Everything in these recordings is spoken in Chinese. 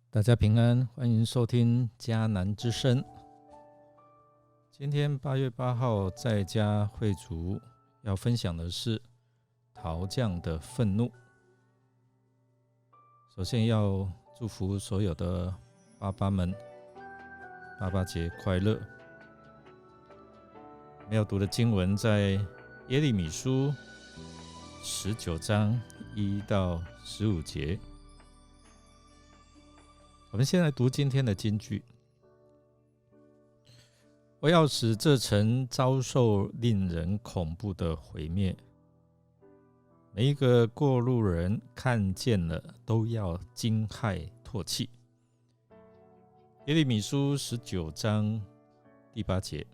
大家平安，欢迎收听迦南之声。今天8月8号在家会主要分享的是陶匠的愤怒。首先要祝福所有的爸爸们，爸爸节快乐。我们要读的经文在耶利米书19章1到15节。我们先来读今天的金句。我要使这城遭受令人恐怖的毁灭，每一个过路人看见了都要惊骇唾弃。耶利米书19章第8节，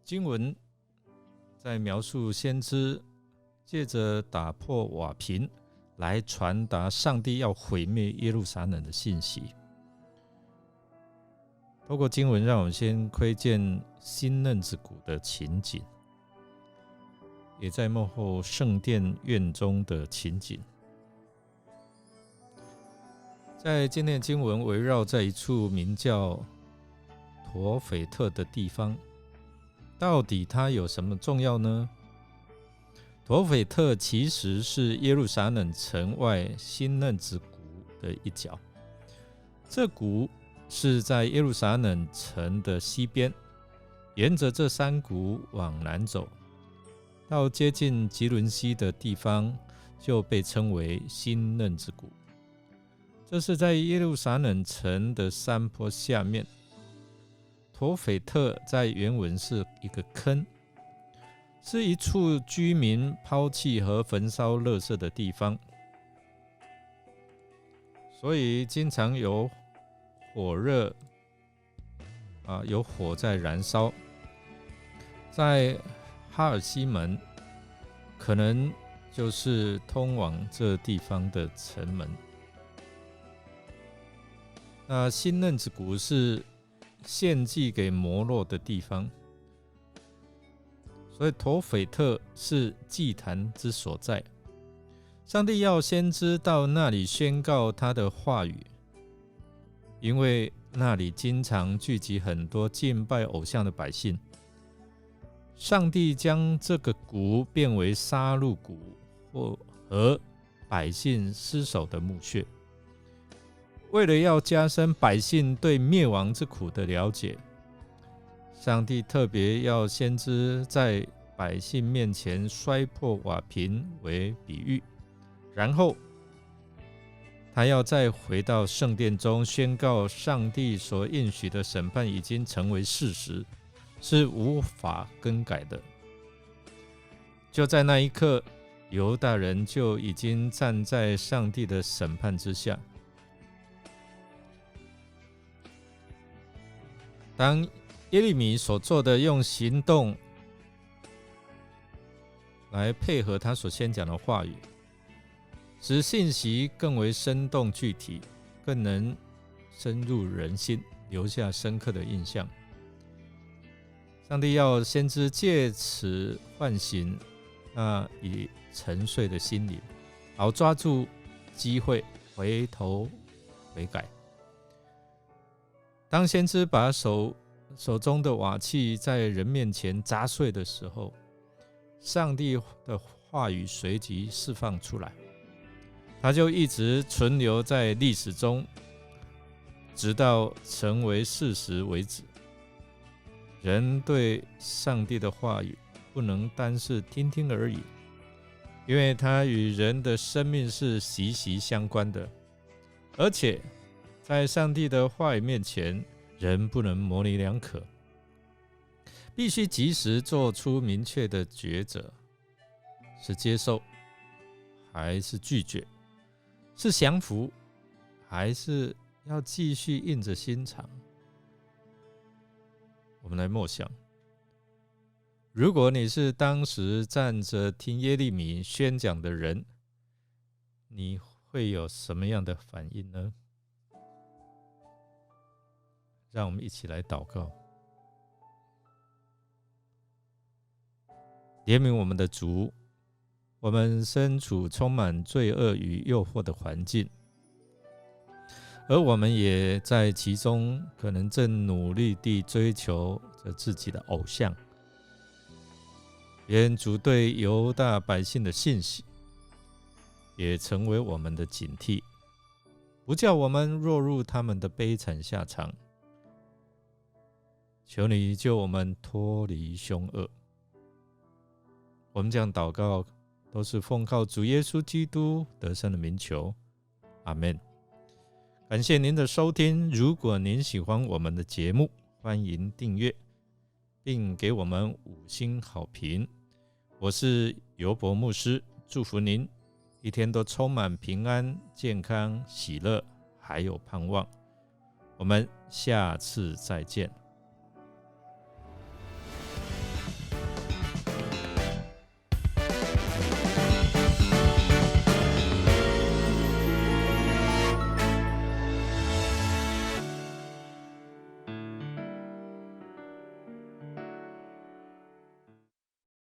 经文在描述先知借着打破瓦瓶来传达上帝要毁灭耶路撒冷的信息。透过经文，让我们先窥见新嫩子谷的情景，也在幕后圣殿院中的情景。在今天的经文围绕在一处名叫陀斐特的地方，到底它有什么重要呢？陀斐特其实是耶路撒冷城外新嫩子谷的一角，这谷是在耶路撒冷城的西边，沿着这山谷往南走，到接近吉伦西的地方就被称为新嫩子谷。这是在耶路撒冷城的山坡下面。陀斐特在原文是一个坑，是一处居民抛弃和焚烧垃圾的地方，所以经常有火热有火在燃烧。在哈尔西门，可能就是通往这地方的城门。那新嫩子谷是献祭给摩洛的地方，所以陀斐特是祭坛之所在。上帝要先知到那里宣告他的话语，因为那里经常聚集很多敬拜偶像的百姓。上帝将这个谷变为杀戮谷和百姓尸首的墓穴，为了要加深百姓对灭亡之苦的了解，上帝特别要先知在百姓面前摔破瓦瓶为比喻，然后他要再回到圣殿中宣告上帝所应许的审判已经成为事实，是无法更改的。就在那一刻，犹大人就已经站在上帝的审判之下。当耶利米所做的用行动来配合他所先讲的话语，使信息更为生动具体，更能深入人心，留下深刻的印象。上帝要先知借此唤醒那已沉睡的心灵，好抓住机会回头悔改。当先知把手中的瓦器在人面前砸碎的时候，上帝的话语随即释放出来，它就一直存留在历史中，直到成为事实为止。人对上帝的话语不能单是听听而已，因为它与人的生命是息息相关的，而且在上帝的话语面前，人不能模棱两可，必须及时做出明确的抉择，是接受还是拒绝，是降服还是要继续硬着心肠。我们来默想，如果你是当时站着听耶利米宣讲的人，你会有什么样的反应呢？让我们一起来祷告。怜悯我们的主，我们身处充满罪恶与诱惑的环境，而我们也在其中可能正努力地追求着自己的偶像。愿主对犹大百姓的信息也成为我们的警惕，不叫我们落入他们的悲惨下场。求你救我们脱离凶恶。我们这样祷告，都是奉靠主耶稣基督得胜的名求，阿们。感谢您的收听，如果您喜欢我们的节目，欢迎订阅并给我们5星好评。我是尤伯牧师，祝福您一天都充满平安、健康、喜乐，还有盼望。我们下次再见。